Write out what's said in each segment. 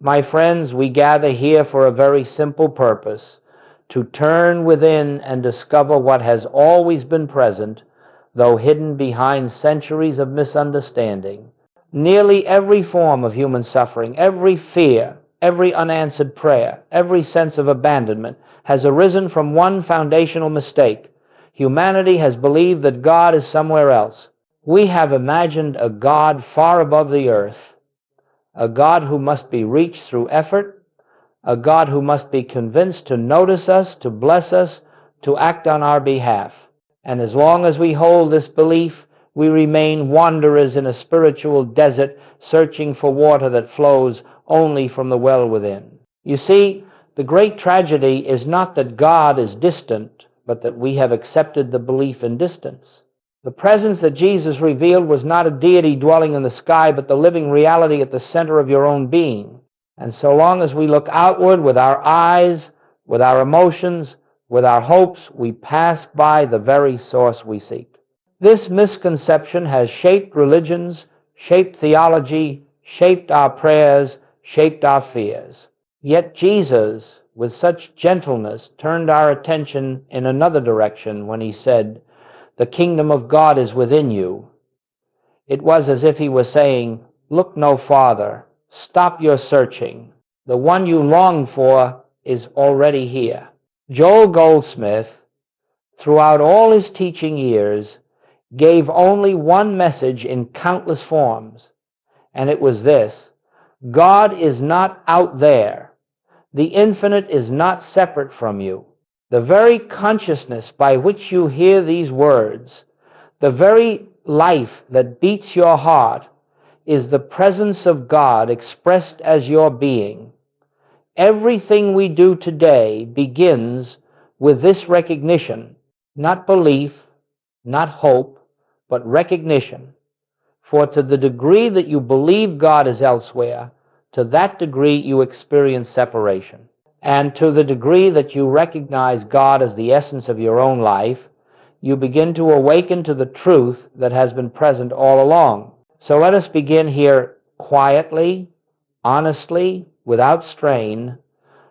My friends, we gather here for a very simple purpose, to turn within and discover what has always been present, though hidden behind centuries of misunderstanding. Nearly every form of human suffering, every fear, every unanswered prayer, every sense of abandonment has arisen from one foundational mistake. Humanity has believed that God is somewhere else. We have imagined a God far above the earth, a God who must be reached through effort, a God who must be convinced to notice us, to bless us, to act on our behalf. And as long as we hold this belief, we remain wanderers in a spiritual desert, searching for water that flows only from the well within. You see, the great tragedy is not that God is distant, but that we have accepted the belief in distance. The presence that Jesus revealed was not a deity dwelling in the sky, but the living reality at the center of your own being. And so long as we look outward with our eyes, with our emotions, with our hopes, we pass by the very source we seek. This misconception has shaped religions, shaped theology, shaped our prayers, shaped our fears. Yet Jesus, with such gentleness, turned our attention in another direction when he said, "The kingdom of God is within you." It was as if he was saying, "Look no farther. Stop your searching. The one you long for is already here." Joel Goldsmith, throughout all his teaching years, gave only one message in countless forms, and it was this: God is not out there. The infinite is not separate from you. The very consciousness by which you hear these words, the very life that beats your heart, is the presence of God expressed as your being. Everything we do today begins with this recognition, not belief, not hope, but recognition. For to the degree that you believe God is elsewhere, to that degree you experience separation. And to the degree that you recognize God as the essence of your own life, you begin to awaken to the truth that has been present all along. So let us begin here quietly, honestly, without strain.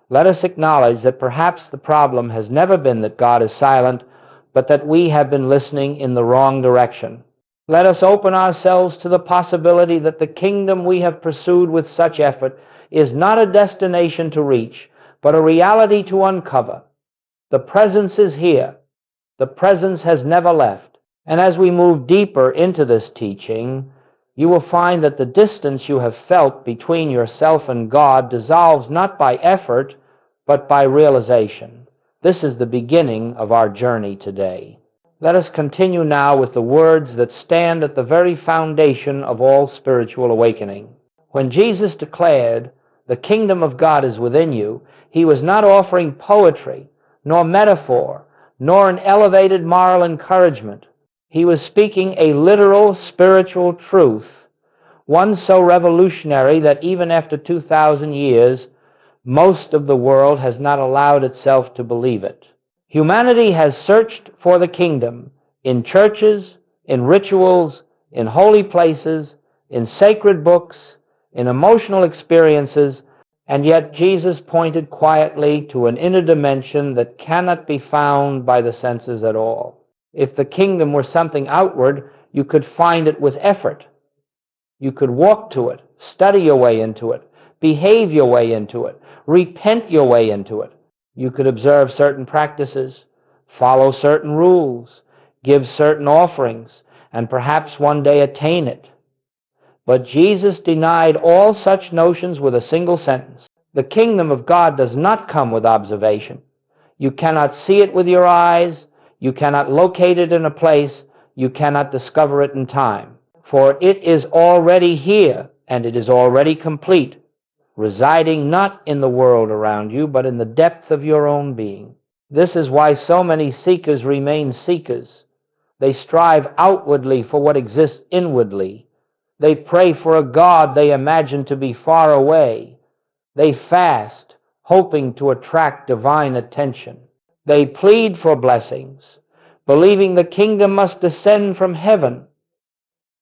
Let us acknowledge that perhaps the problem has never been that God is silent, but that we have been listening in the wrong direction. Let us open ourselves to the possibility that the kingdom we have pursued with such effort is not a destination to reach, but a reality to uncover. The presence is here. The presence has never left. And as we move deeper into this teaching, you will find that the distance you have felt between yourself and God dissolves not by effort, but by realization. This is the beginning of our journey today. Let us continue now with the words that stand at the very foundation of all spiritual awakening. When Jesus declared, "The kingdom of God is within you," he was not offering poetry, nor metaphor, nor an elevated moral encouragement. He was speaking a literal spiritual truth, one so revolutionary that even after 2,000 years, most of the world has not allowed itself to believe it. Humanity has searched for the kingdom in churches, in rituals, in holy places, in sacred books, in emotional experiences, and yet Jesus pointed quietly to an inner dimension that cannot be found by the senses at all. If the kingdom were something outward, you could find it with effort. You could walk to it, study your way into it, behave your way into it, repent your way into it. You could observe certain practices, follow certain rules, give certain offerings, and perhaps one day attain it. But Jesus denied all such notions with a single sentence. The kingdom of God does not come with observation. You cannot see it with your eyes. You cannot locate it in a place. You cannot discover it in time. For it is already here, and it is already complete, residing not in the world around you, but in the depth of your own being. This is why so many seekers remain seekers. They strive outwardly for what exists inwardly. They pray for a God they imagine to be far away. They fast, hoping to attract divine attention. They plead for blessings, believing the kingdom must descend from heaven.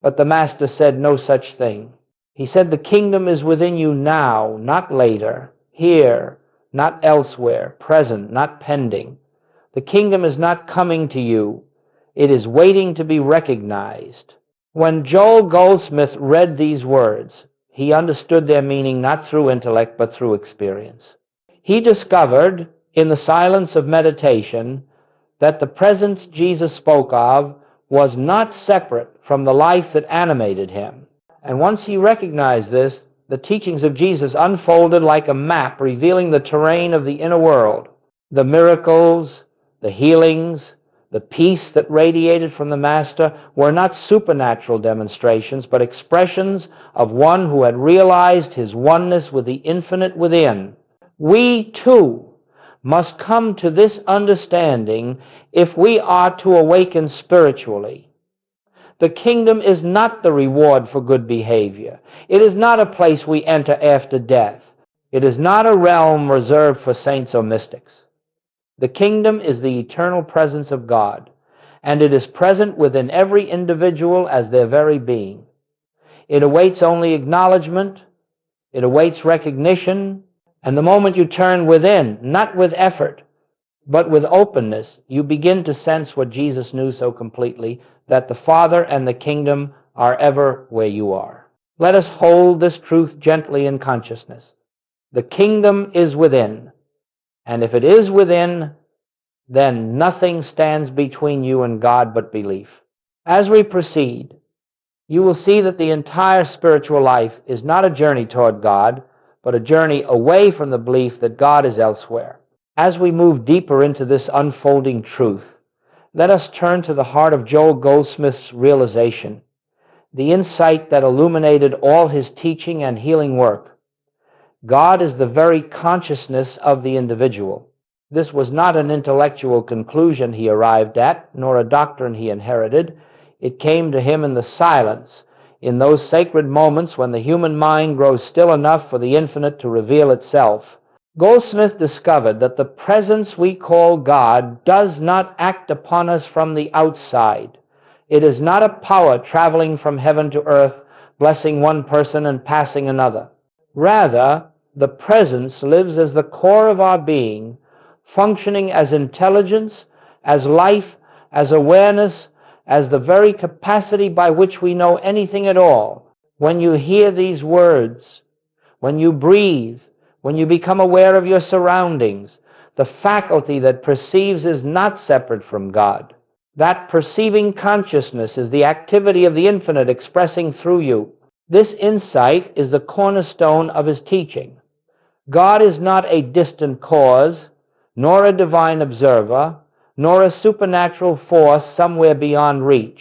But the Master said no such thing. He said, the kingdom is within you now, not later, here, not elsewhere, present, not pending. The kingdom is not coming to you. It is waiting to be recognized. When Joel Goldsmith read these words, he understood their meaning not through intellect but through experience. He discovered in the silence of meditation that the presence Jesus spoke of was not separate from the life that animated him. And once he recognized this, the teachings of Jesus unfolded like a map revealing the terrain of the inner world. The miracles, the healings, the peace that radiated from the Master were not supernatural demonstrations, but expressions of one who had realized his oneness with the infinite within. We, too, must come to this understanding if we are to awaken spiritually. The kingdom is not the reward for good behavior. It is not a place we enter after death. It is not a realm reserved for saints or mystics. The kingdom is the eternal presence of God, and it is present within every individual as their very being. It awaits only acknowledgement, it awaits recognition, and the moment you turn within, not with effort, but with openness, you begin to sense what Jesus knew so completely, that the Father and the kingdom are ever where you are. Let us hold this truth gently in consciousness. The kingdom is within, and if it is within, then nothing stands between you and God but belief. As we proceed, you will see that the entire spiritual life is not a journey toward God, but a journey away from the belief that God is elsewhere. As we move deeper into this unfolding truth, let us turn to the heart of Joel Goldsmith's realization, the insight that illuminated all his teaching and healing work. God is the very consciousness of the individual. This was not an intellectual conclusion he arrived at, nor a doctrine he inherited. It came to him in the silence, in those sacred moments when the human mind grows still enough for the infinite to reveal itself. Goldsmith discovered that the presence we call God does not act upon us from the outside. It is not a power traveling from heaven to earth, blessing one person and passing another. Rather, the presence lives as the core of our being, functioning as intelligence, as life, as awareness, as the very capacity by which we know anything at all. When you hear these words, when you breathe, when you become aware of your surroundings, the faculty that perceives is not separate from God. That perceiving consciousness is the activity of the infinite expressing through you. This insight is the cornerstone of his teaching. God is not a distant cause, nor a divine observer, nor a supernatural force somewhere beyond reach.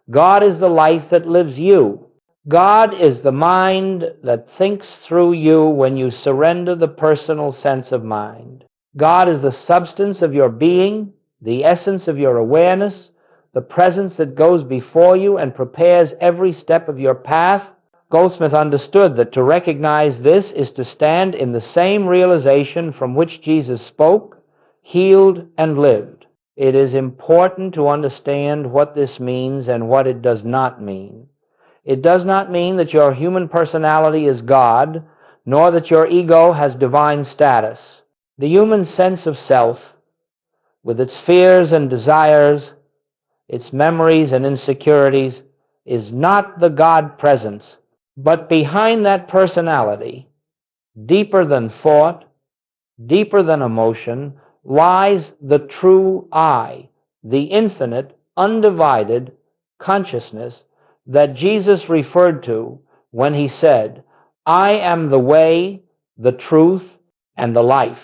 God is the life that lives you. God is the mind that thinks through you when you surrender the personal sense of mind. God is the substance of your being, the essence of your awareness, the presence that goes before you and prepares every step of your path. Goldsmith understood that to recognize this is to stand in the same realization from which Jesus spoke, healed, and lived. It is important to understand what this means and what it does not mean. It does not mean that your human personality is God, nor that your ego has divine status. The human sense of self, with its fears and desires, its memories and insecurities, is not the God presence. But behind that personality, deeper than thought, deeper than emotion, lies the true I, the infinite, undivided consciousness that Jesus referred to when he said, I am the way, the truth, and the life.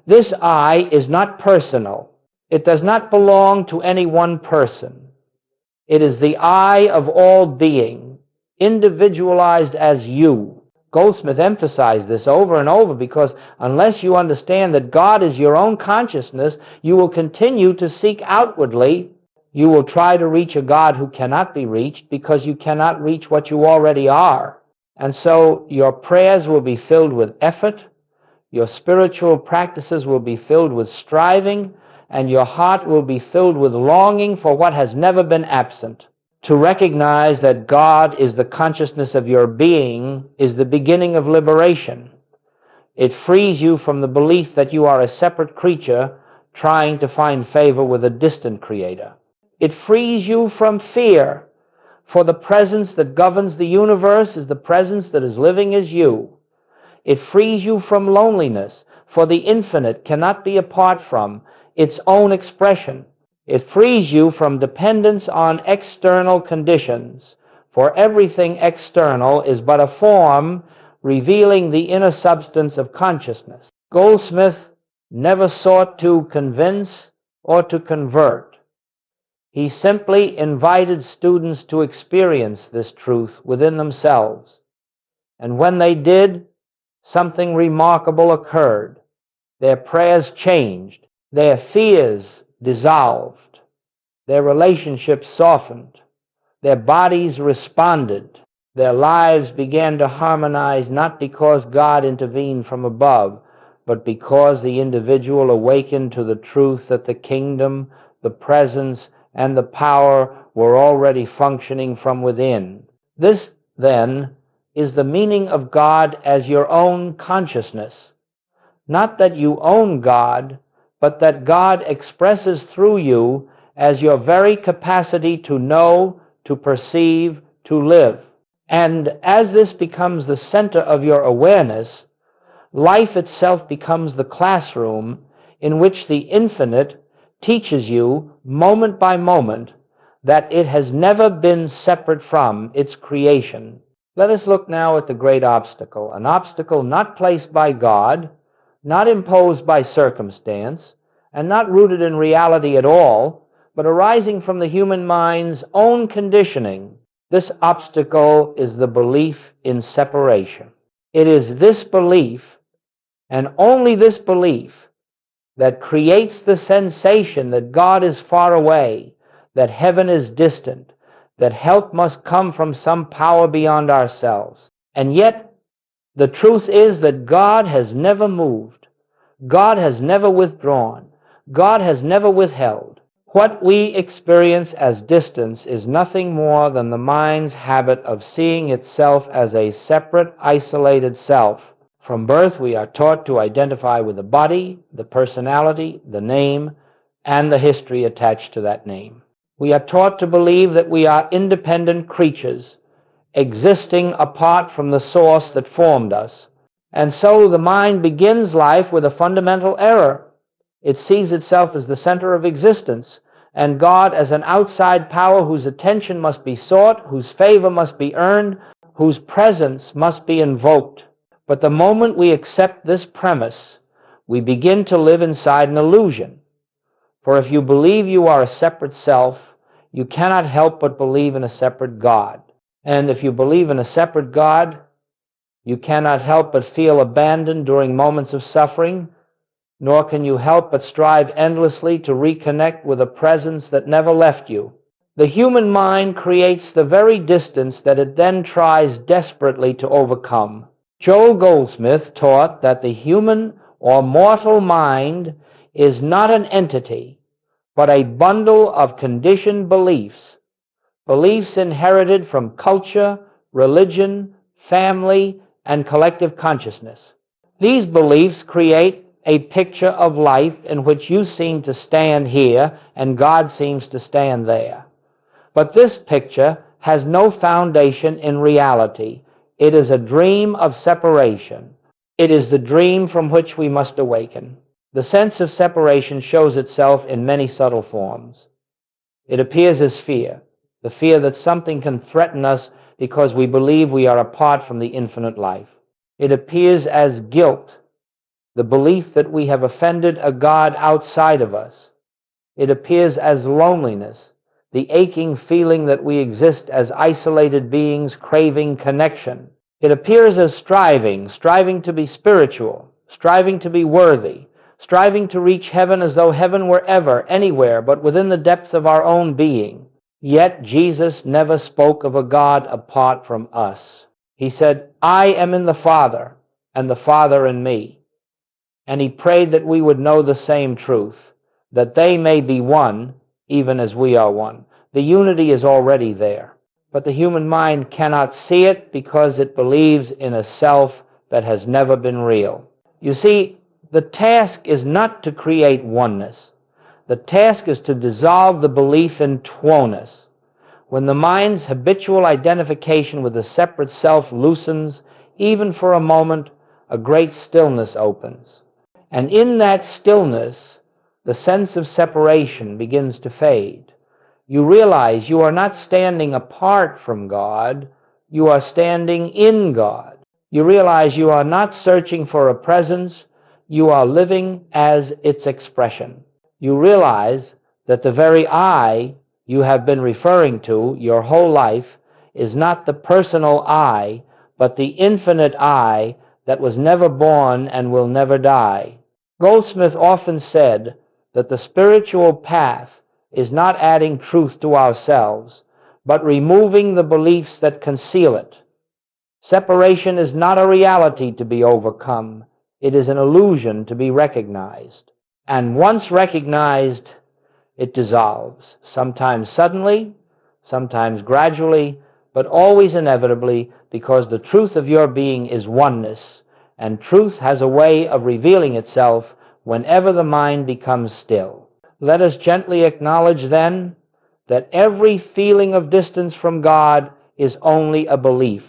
This I is not personal. It does not belong to any one person. It is the I of all being, individualized as you. Goldsmith emphasized this over and over because unless you understand that God is your own consciousness, you will continue to seek outwardly. You will try to reach a God who cannot be reached because you cannot reach what you already are. And so your prayers will be filled with effort, your spiritual practices will be filled with striving, and your heart will be filled with longing for what has never been absent. To recognize that God is the consciousness of your being is the beginning of liberation. It frees you from the belief that you are a separate creature trying to find favor with a distant creator. It frees you from fear, for the presence that governs the universe is the presence that is living as you. It frees you from loneliness, for the infinite cannot be apart from its own expression. It frees you from dependence on external conditions, for everything external is but a form revealing the inner substance of consciousness. Goldsmith never sought to convince or to convert. He simply invited students to experience this truth within themselves. And when they did, something remarkable occurred. Their prayers changed, their fears dissolved, their relationships softened, their bodies responded, their lives began to harmonize not because God intervened from above, but because the individual awakened to the truth that the kingdom, the presence, and the power were already functioning from within. This, then, is the meaning of God as your own consciousness. Not that you own God, but that God expresses through you as your very capacity to know, to perceive, to live. And as this becomes the center of your awareness, life itself becomes the classroom in which the infinite teaches you, moment by moment, that it has never been separate from its creation. Let us look now at the great obstacle, an obstacle not placed by God, not imposed by circumstance, and not rooted in reality at all, but arising from the human mind's own conditioning. This obstacle is the belief in separation. It is this belief, and only this belief, that creates the sensation that God is far away, that heaven is distant, that help must come from some power beyond ourselves. And yet, the truth is that God has never moved. God has never withdrawn. God has never withheld. What we experience as distance is nothing more than the mind's habit of seeing itself as a separate, isolated self. From birth, we are taught to identify with the body, the personality, the name, and the history attached to that name. We are taught to believe that we are independent creatures, existing apart from the source that formed us. And so the mind begins life with a fundamental error. It sees itself as the center of existence, and God as an outside power whose attention must be sought, whose favor must be earned, whose presence must be invoked. But the moment we accept this premise, we begin to live inside an illusion. For if you believe you are a separate self, you cannot help but believe in a separate God. And if you believe in a separate God, you cannot help but feel abandoned during moments of suffering, nor can you help but strive endlessly to reconnect with a presence that never left you. The human mind creates the very distance that it then tries desperately to overcome. Joel Goldsmith taught that the human or mortal mind is not an entity, but a bundle of conditioned beliefs, beliefs inherited from culture, religion, family, and collective consciousness. These beliefs create a picture of life in which you seem to stand here and God seems to stand there. But this picture has no foundation in reality. It is a dream of separation. It is the dream from which we must awaken. The sense of separation shows itself in many subtle forms. It appears as fear, the fear that something can threaten us because we believe we are apart from the infinite life. It appears as guilt, the belief that we have offended a God outside of us. It appears as loneliness, the aching feeling that we exist as isolated beings craving connection. It appears as striving to be spiritual, striving to be worthy, striving to reach heaven as though heaven were ever, anywhere, but within the depths of our own being. Yet Jesus never spoke of a God apart from us. He said, I am in the Father, and the Father in me. And he prayed that we would know the same truth, that they may be one, even as we are one. The unity is already there, but the human mind cannot see it because it believes in a self that has never been real. You see, the task is not to create oneness. The task is to dissolve the belief in twoness. When the mind's habitual identification with the separate self loosens, even for a moment, a great stillness opens. And in that stillness, the sense of separation begins to fade. You realize you are not standing apart from God, you are standing in God. You realize you are not searching for a presence, you are living as its expression. You realize that the very I you have been referring to your whole life is not the personal I, but the infinite I that was never born and will never die. Goldsmith often said that the spiritual path is not adding truth to ourselves, but removing the beliefs that conceal it. Separation is not a reality to be overcome. It is an illusion to be recognized. And once recognized, it dissolves, sometimes suddenly, sometimes gradually, but always inevitably, because the truth of your being is oneness, and truth has a way of revealing itself whenever the mind becomes still. Let us gently acknowledge, then, that every feeling of distance from God is only a belief,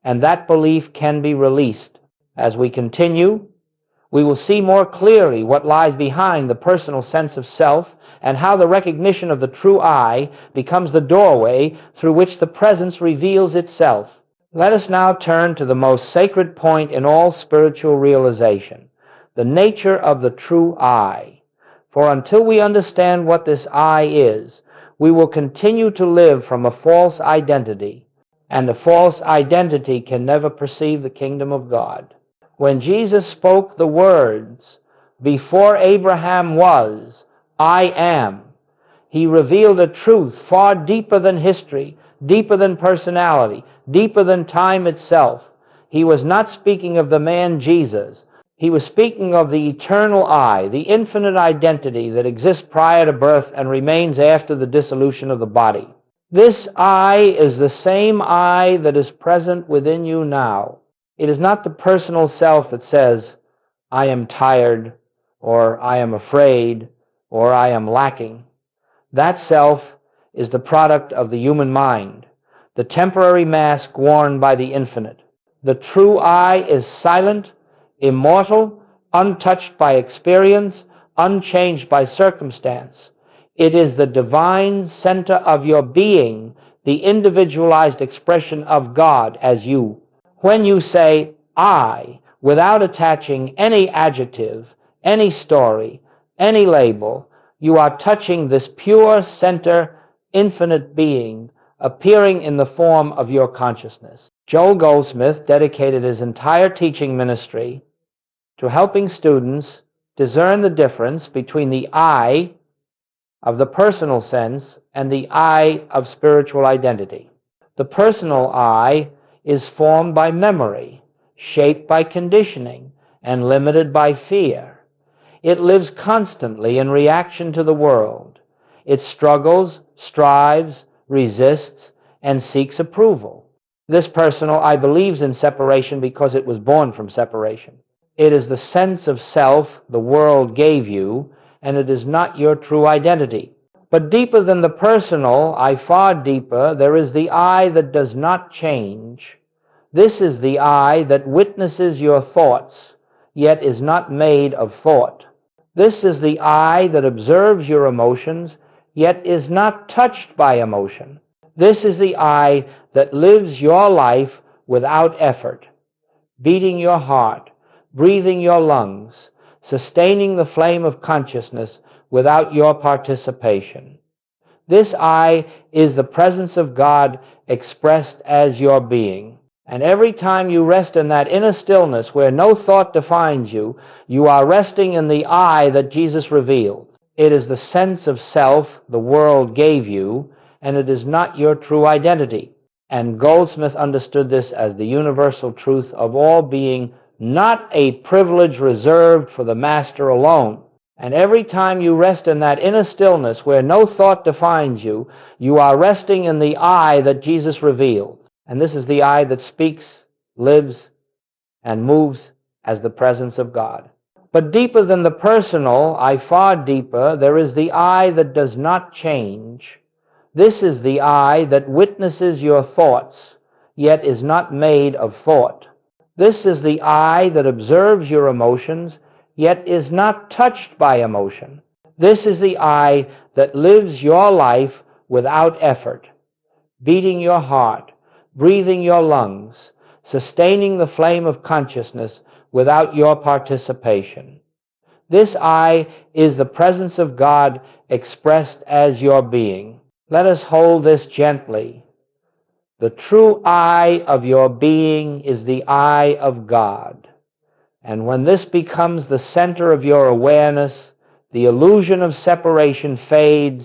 and that belief can be released. As we continue, we will see more clearly what lies behind the personal sense of self and how the recognition of the true I becomes the doorway through which the presence reveals itself. Let us now turn to the most sacred point in all spiritual realization, the nature of the true I. For until we understand what this I is, we will continue to live from a false identity, and a false identity can never perceive the kingdom of God. When Jesus spoke the words, "Before Abraham was, I am," he revealed a truth far deeper than history, deeper than personality, deeper than time itself. He was not speaking of the man Jesus. He was speaking of the eternal I, the infinite identity that exists prior to birth and remains after the dissolution of the body. This I is the same I that is present within you now. It is not the personal self that says, "I am tired," or "I am afraid," or "I am lacking." That self is the product of the human mind, the temporary mask worn by the infinite. The true I is silent, immortal, untouched by experience, unchanged by circumstance. It is the divine center of your being, the individualized expression of God as you. When you say I, without attaching any adjective, any story, any label, you are touching this pure center, infinite being, appearing in the form of your consciousness. Joel Goldsmith dedicated his entire teaching ministry to helping students discern the difference between the I of the personal sense and the I of spiritual identity. The personal I is formed by memory, shaped by conditioning, and limited by fear. It lives constantly in reaction to the world. It struggles, strives, resists, and seeks approval. This personal I believes in separation because it was born from separation. It is the sense of self the world gave you, and it is not your true identity. But deeper than the personal, far deeper, there is the I that does not change. This is the I that witnesses your thoughts, yet is not made of thought. This is the I that observes your emotions, yet is not touched by emotion. This is the I that lives your life without effort, beating your heart, breathing your lungs, sustaining the flame of consciousness without your participation. This I is the presence of God expressed as your being. And every time you rest in that inner stillness where no thought defines you, you are resting in the I that Jesus revealed. It is the sense of self the world gave you, and it is not your true identity. And Goldsmith understood this as the universal truth of all being, not a privilege reserved for the master alone. And every time you rest in that inner stillness where no thought defines you, you are resting in the I that Jesus revealed. And this is the I that speaks, lives, and moves as the presence of God. But deeper than the personal, far deeper, there is the I that does not change. This is the I that witnesses your thoughts, yet is not made of thought. This is the I that observes your emotions, yet is not touched by emotion. This is the I that lives your life without effort, beating your heart, breathing your lungs, sustaining the flame of consciousness without your participation. This I is the presence of God expressed as your being. Let us hold this gently. The true I of your being is the I of God. And when this becomes the center of your awareness, the illusion of separation fades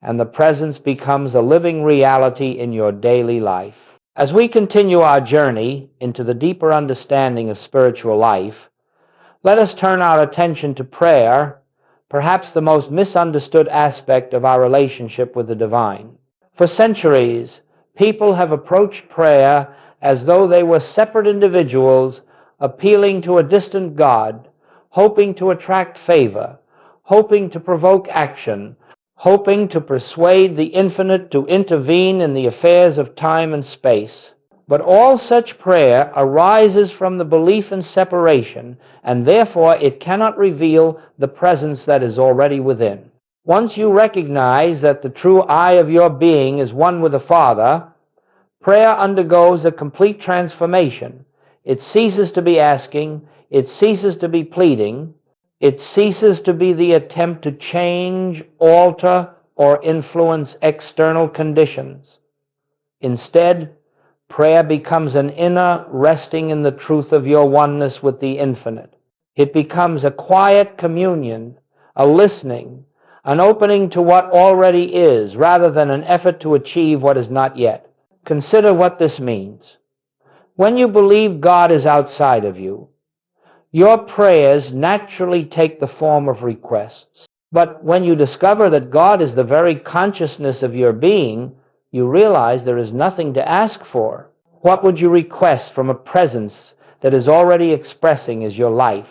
and the presence becomes a living reality in your daily life. As we continue our journey into the deeper understanding of spiritual life, let us turn our attention to prayer, perhaps the most misunderstood aspect of our relationship with the divine. For centuries, people have approached prayer as though they were separate individuals appealing to a distant God, hoping to attract favor, hoping to provoke action, hoping to persuade the infinite to intervene in the affairs of time and space. But all such prayer arises from the belief in separation, and therefore it cannot reveal the presence that is already within. Once you recognize that the true I of your being is one with the Father, prayer undergoes a complete transformation. It ceases to be asking, it ceases to be pleading, it ceases to be the attempt to change, alter, or influence external conditions. Instead, prayer becomes an inner resting in the truth of your oneness with the infinite. It becomes a quiet communion, a listening, an opening to what already is, rather than an effort to achieve what is not yet. Consider what this means. When you believe God is outside of you, your prayers naturally take the form of requests. But when you discover that God is the very consciousness of your being, you realize there is nothing to ask for. What would you request from a presence that is already expressing as your life?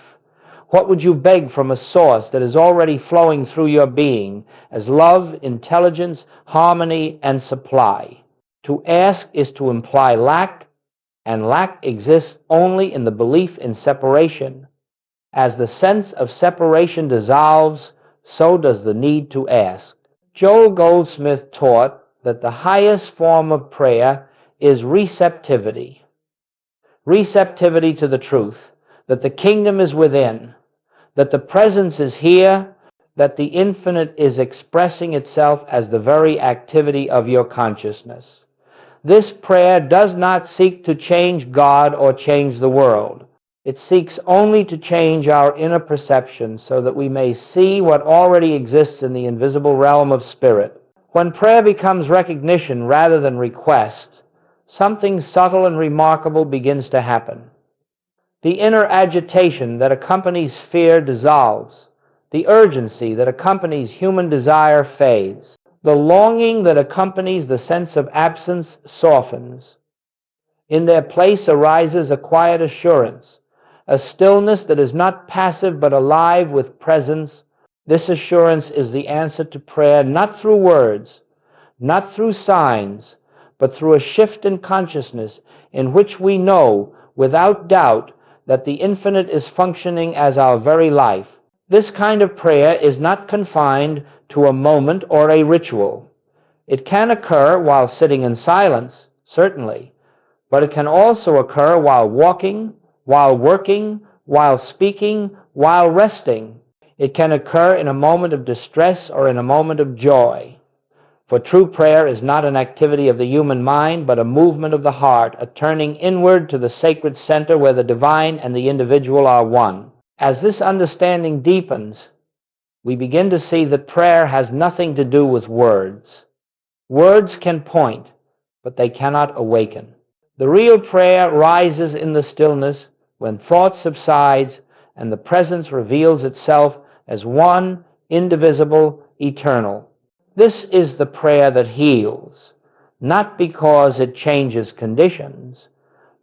What would you beg from a source that is already flowing through your being as love, intelligence, harmony, and supply? To ask is to imply lack, and lack exists only in the belief in separation. As the sense of separation dissolves, so does the need to ask. Joel Goldsmith taught that the highest form of prayer is receptivity. Receptivity to the truth, that the kingdom is within, that the presence is here, that the infinite is expressing itself as the very activity of your consciousness. This prayer does not seek to change God or change the world. It seeks only to change our inner perception so that we may see what already exists in the invisible realm of spirit. When prayer becomes recognition rather than request, something subtle and remarkable begins to happen. The inner agitation that accompanies fear dissolves. The urgency that accompanies human desire fades. The longing that accompanies the sense of absence softens. In their place arises a quiet assurance, a stillness that is not passive but alive with presence. This assurance is the answer to prayer, not through words, not through signs, but through a shift in consciousness in which we know, without doubt, that the infinite is functioning as our very life. This kind of prayer is not confined to a moment or a ritual. It can occur while sitting in silence, certainly, but it can also occur while walking, while working, while speaking, while resting. It can occur in a moment of distress or in a moment of joy. For true prayer is not an activity of the human mind, but a movement of the heart, a turning inward to the sacred center where the divine and the individual are one. As this understanding deepens, we begin to see that prayer has nothing to do with words. Words can point, but they cannot awaken. The real prayer rises in the stillness when thought subsides and the presence reveals itself as one, indivisible, eternal. This is the prayer that heals, not because it changes conditions,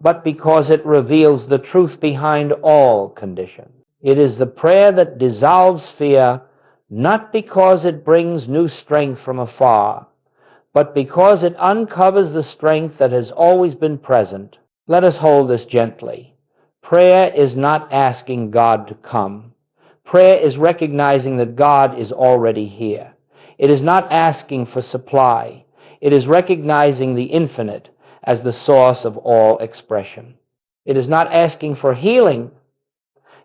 but because it reveals the truth behind all conditions. It is the prayer that dissolves fear, not because it brings new strength from afar, but because it uncovers the strength that has always been present. Let us hold this gently. Prayer is not asking God to come. Prayer is recognizing that God is already here. It is not asking for supply. It is recognizing the infinite as the source of all expression. It is not asking for healing.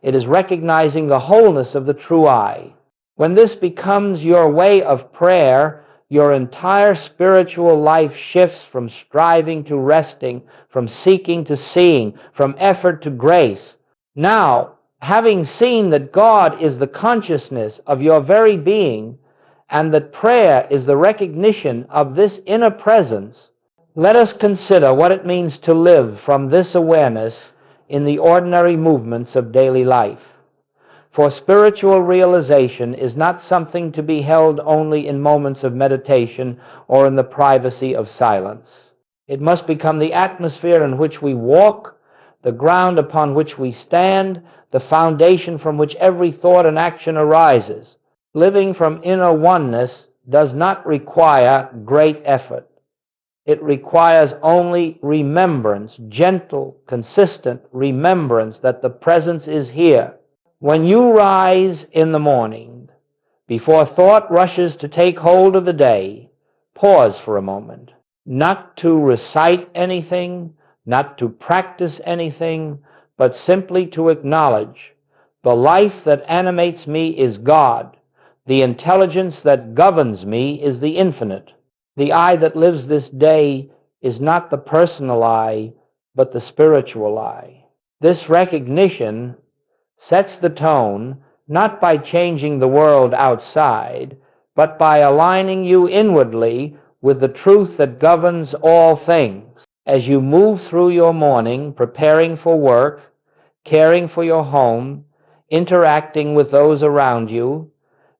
It is recognizing the wholeness of the true I. When this becomes your way of prayer, your entire spiritual life shifts from striving to resting, from seeking to seeing, from effort to grace. Now, having seen that God is the consciousness of your very being, and that prayer is the recognition of this inner presence, let us consider what it means to live from this awareness in the ordinary movements of daily life. For spiritual realization is not something to be held only in moments of meditation or in the privacy of silence. It must become the atmosphere in which we walk, the ground upon which we stand, the foundation from which every thought and action arises. Living from inner oneness does not require great effort. It requires only remembrance, gentle, consistent remembrance that the presence is here. When you rise in the morning, before thought rushes to take hold of the day, pause for a moment, not to recite anything, not to practice anything, but simply to acknowledge the life that animates me is God. The intelligence that governs me is the infinite. The I that lives this day is not the personal I, but the spiritual I. This recognition sets the tone not by changing the world outside, but by aligning you inwardly with the truth that governs all things. As you move through your morning, preparing for work, caring for your home, interacting with those around you,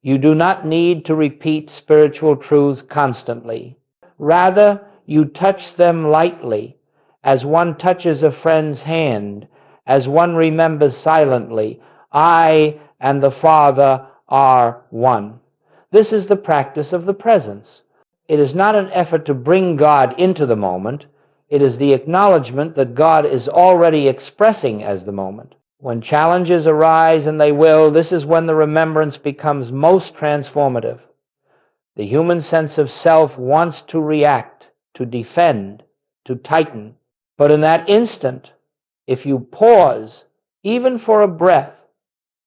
you do not need to repeat spiritual truths constantly. Rather, you touch them lightly, as one touches a friend's hand, as one remembers silently, I and the Father are one. This is the practice of the presence. It is not an effort to bring God into the moment. It is the acknowledgement that God is already expressing as the moment. When challenges arise, and they will, this is when the remembrance becomes most transformative. The human sense of self wants to react, to defend, to tighten. But in that instant, if you pause, even for a breath,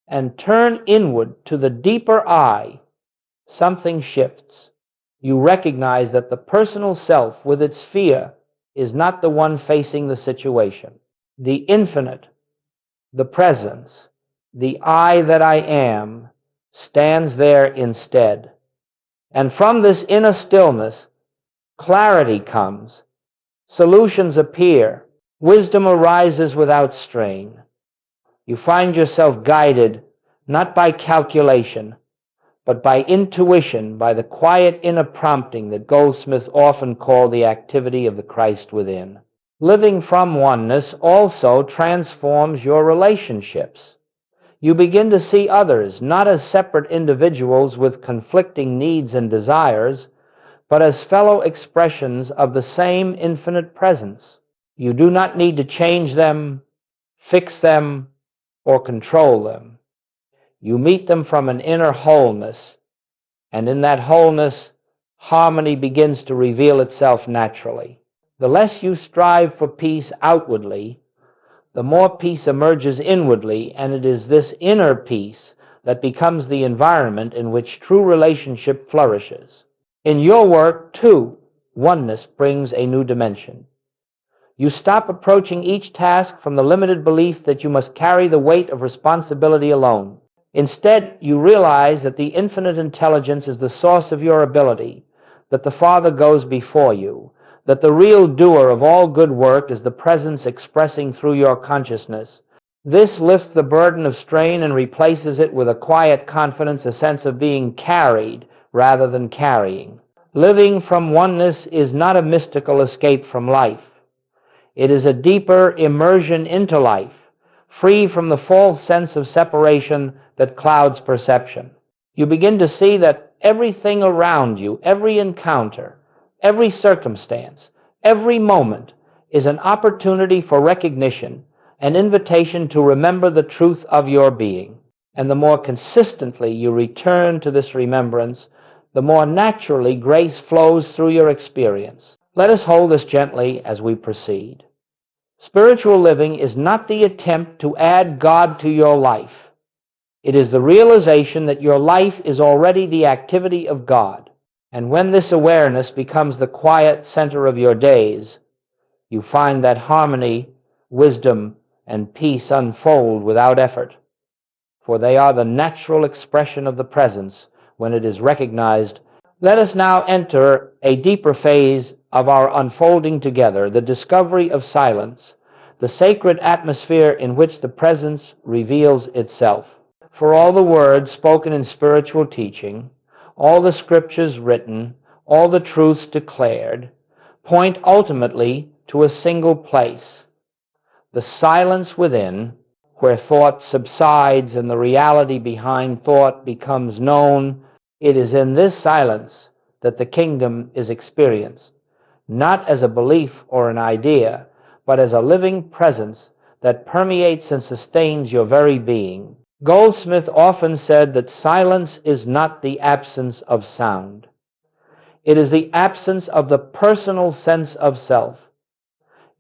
and turn inward to the deeper I, something shifts. You recognize that the personal self with its fear is not the one facing the situation. The infinite, the presence, the I that I am, stands there instead. And from this inner stillness, clarity comes, solutions appear, wisdom arises without strain. You find yourself guided not by calculation, but by intuition, by the quiet inner prompting that Goldsmith often called the activity of the Christ within. Living from oneness also transforms your relationships. You begin to see others not as separate individuals with conflicting needs and desires, but as fellow expressions of the same infinite presence. You do not need to change them, fix them, or control them. You meet them from an inner wholeness, and in that wholeness, harmony begins to reveal itself naturally. The less you strive for peace outwardly, the more peace emerges inwardly, and it is this inner peace that becomes the environment in which true relationship flourishes. In your work, too, oneness brings a new dimension. You stop approaching each task from the limited belief that you must carry the weight of responsibility alone. Instead, you realize that the infinite intelligence is the source of your ability, that the Father goes before you, that the real doer of all good work is the presence expressing through your consciousness, This lifts the burden of strain and replaces it with a quiet confidence, a sense of being carried rather than carrying. Living from oneness is not a mystical escape from life. It is a deeper immersion into life, free from the false sense of separation that clouds perception. You begin to see that everything around you, every encounter, every circumstance, every moment is an opportunity for recognition, an invitation to remember the truth of your being. And the more consistently you return to this remembrance, the more naturally grace flows through your experience. Let us hold this gently as we proceed. Spiritual living is not the attempt to add God to your life. It is the realization that your life is already the activity of God. And when this awareness becomes the quiet center of your days, you find that harmony, wisdom, and peace unfold without effort, for they are the natural expression of the presence when it is recognized. Let us now enter a deeper phase of our unfolding together, the discovery of silence, the sacred atmosphere in which the presence reveals itself. For all the words spoken in spiritual teaching, all the scriptures written, all the truths declared, point ultimately to a single place, the silence within, where thought subsides and the reality behind thought becomes known. It is in this silence that the kingdom is experienced, not as a belief or an idea, but as a living presence that permeates and sustains your very being. Goldsmith often said that silence is not the absence of sound. It is the absence of the personal sense of self.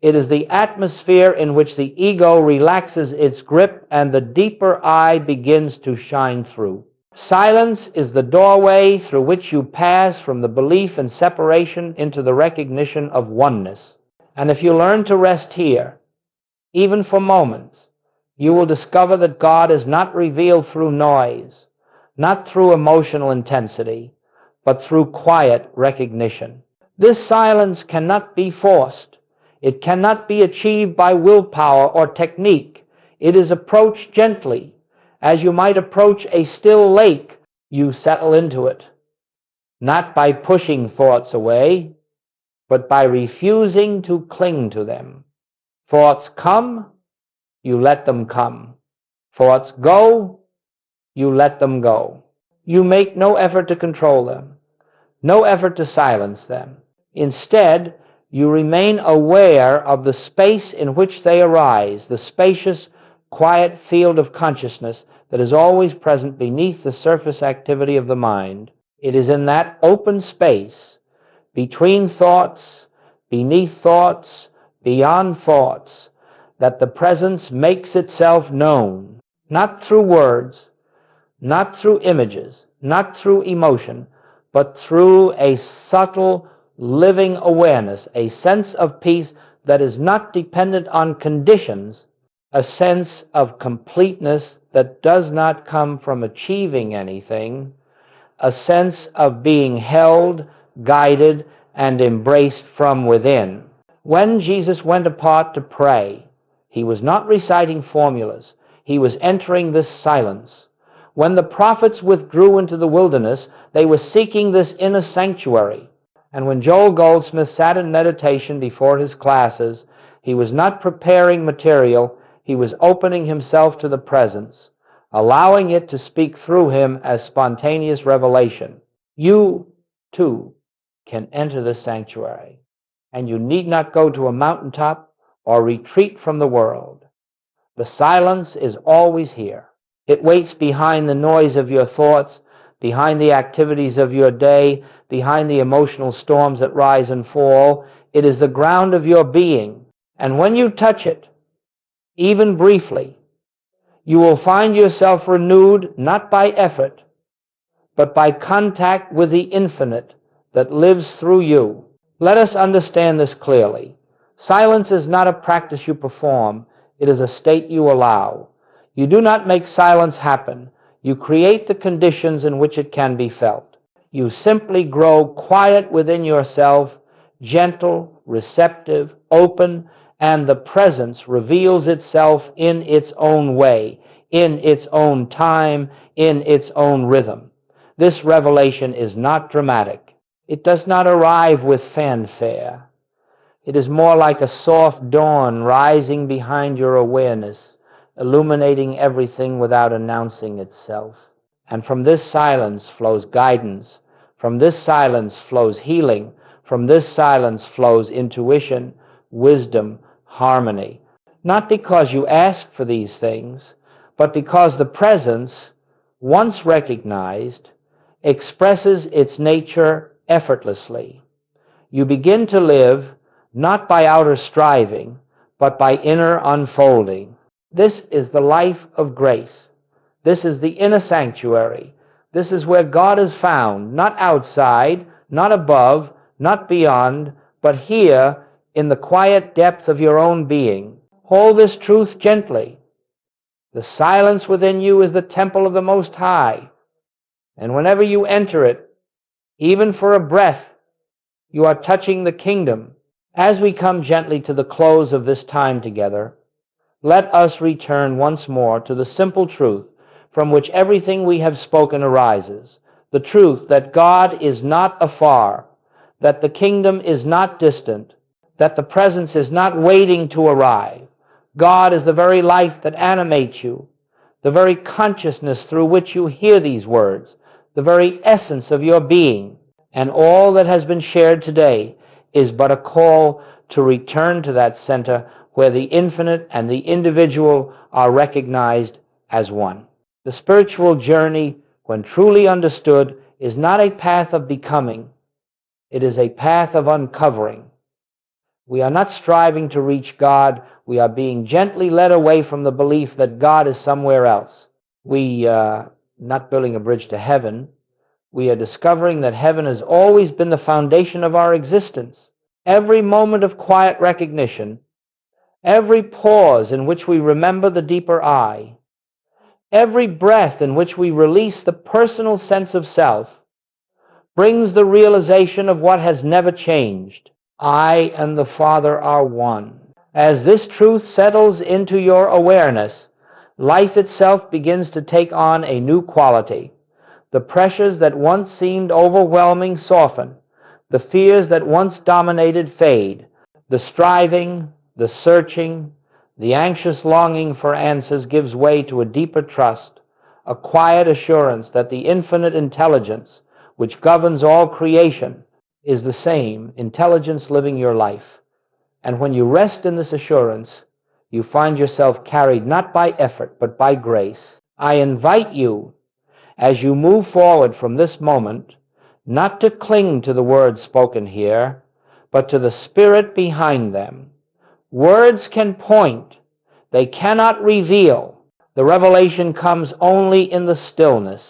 It is the atmosphere in which the ego relaxes its grip and the deeper I begins to shine through. Silence is the doorway through which you pass from the belief in separation into the recognition of oneness. And if you learn to rest here, even for moments, you will discover that God is not revealed through noise, not through emotional intensity, but through quiet recognition. This silence cannot be forced. It cannot be achieved by willpower or technique. It is approached gently. As you might approach a still lake, you settle into it, not by pushing thoughts away, but by refusing to cling to them. Thoughts come, you let them come. Thoughts go, you let them go. You make no effort to control them, no effort to silence them. Instead, you remain aware of the space in which they arise, the spacious, quiet field of consciousness that is always present beneath the surface activity of the mind. It is in that open space, between thoughts, beneath thoughts, beyond thoughts, that the presence makes itself known, not through words, not through images, not through emotion, but through a subtle, living awareness, a sense of peace that is not dependent on conditions, a sense of completeness that does not come from achieving anything, a sense of being held, guided, and embraced from within. When Jesus went apart to pray, he was not reciting formulas. He was entering this silence. When the prophets withdrew into the wilderness, they were seeking this inner sanctuary. And when Joel Goldsmith sat in meditation before his classes, he was not preparing material, he was opening himself to the presence, allowing it to speak through him as spontaneous revelation. You, too, can enter this sanctuary, and you need not go to a mountaintop or retreat from the world. The silence is always here. It waits behind the noise of your thoughts, behind the activities of your day, behind the emotional storms that rise and fall. It is the ground of your being. And when you touch it, even briefly, you will find yourself renewed not by effort, but by contact with the infinite that lives through you. Let us understand this clearly. Silence is not a practice you perform. It is a state you allow. You do not make silence happen. You create the conditions in which it can be felt. You simply grow quiet within yourself, gentle, receptive, open, and the presence reveals itself in its own way, in its own time, in its own rhythm. This revelation is not dramatic. It does not arrive with fanfare. It is more like a soft dawn rising behind your awareness, illuminating everything without announcing itself. And from this silence flows guidance. From this silence flows healing. From this silence flows intuition, wisdom, harmony. Not because you ask for these things, but because the presence, once recognized, expresses its nature effortlessly. You begin to live not by outer striving, but by inner unfolding. This is the life of grace. This is the inner sanctuary. This is where God is found, not outside, not above, not beyond, but here in the quiet depth of your own being. Hold this truth gently. The silence within you is the temple of the Most High, and whenever you enter it, even for a breath, you are touching the kingdom. As we come gently to the close of this time together, let us return once more to the simple truth from which everything we have spoken arises, the truth that God is not afar, that the kingdom is not distant, that the presence is not waiting to arrive. God is the very life that animates you, the very consciousness through which you hear these words, the very essence of your being, and all that has been shared today is but a call to return to that center where the infinite and the individual are recognized as one. The spiritual journey, when truly understood, is not a path of becoming. It is a path of uncovering. We are not striving to reach God. We are being gently led away from the belief that God is somewhere else. We are not building a bridge to heaven. We are discovering that heaven has always been the foundation of our existence. Every moment of quiet recognition, every pause in which we remember the deeper I, every breath in which we release the personal sense of self, brings the realization of what has never changed. I and the Father are one. As this truth settles into your awareness, life itself begins to take on a new quality. The pressures that once seemed overwhelming soften. The fears that once dominated fade. The striving, the searching, the anxious longing for answers gives way to a deeper trust, a quiet assurance that the infinite intelligence which governs all creation is the same intelligence living your life. And when you rest in this assurance, you find yourself carried not by effort but by grace. I invite you, as you move forward from this moment, not to cling to the words spoken here, but to the spirit behind them. Words can point, they cannot reveal. The revelation comes only in the stillness,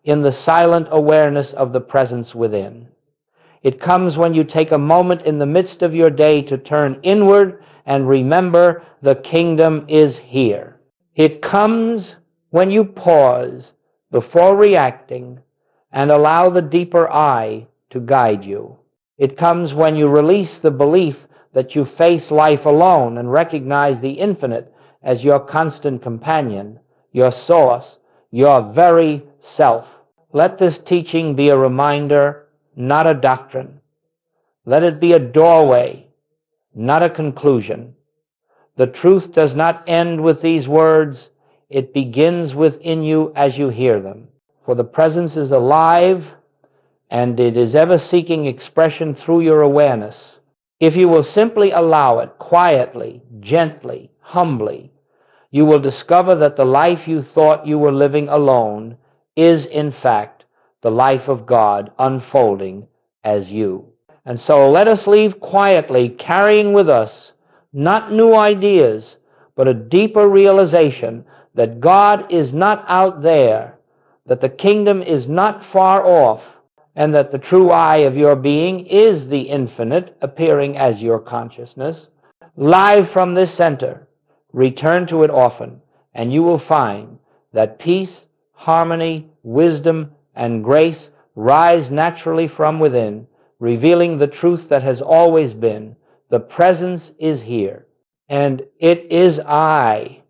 in the silent awareness of the presence within. It comes when you take a moment in the midst of your day to turn inward and remember the kingdom is here. It comes when you pause before reacting and allow the deeper I to guide you. It comes when you release the belief that you face life alone and recognize the infinite as your constant companion, your source, your very self. Let this teaching be a reminder, not a doctrine. Let it be a doorway, not a conclusion. The truth does not end with these words. It begins within you as you hear them. For the presence is alive, and it is ever seeking expression through your awareness. If you will simply allow it quietly, gently, humbly, you will discover that the life you thought you were living alone is, in fact, the life of God unfolding as you. And so let us leave quietly, carrying with us not new ideas, but a deeper realization that God is not out there, that the kingdom is not far off, and that the true I of your being is the infinite appearing as your consciousness. Live from this center, return to it often, and you will find that peace, harmony, wisdom, and grace rise naturally from within, revealing the truth that has always been. The presence is here. And it is I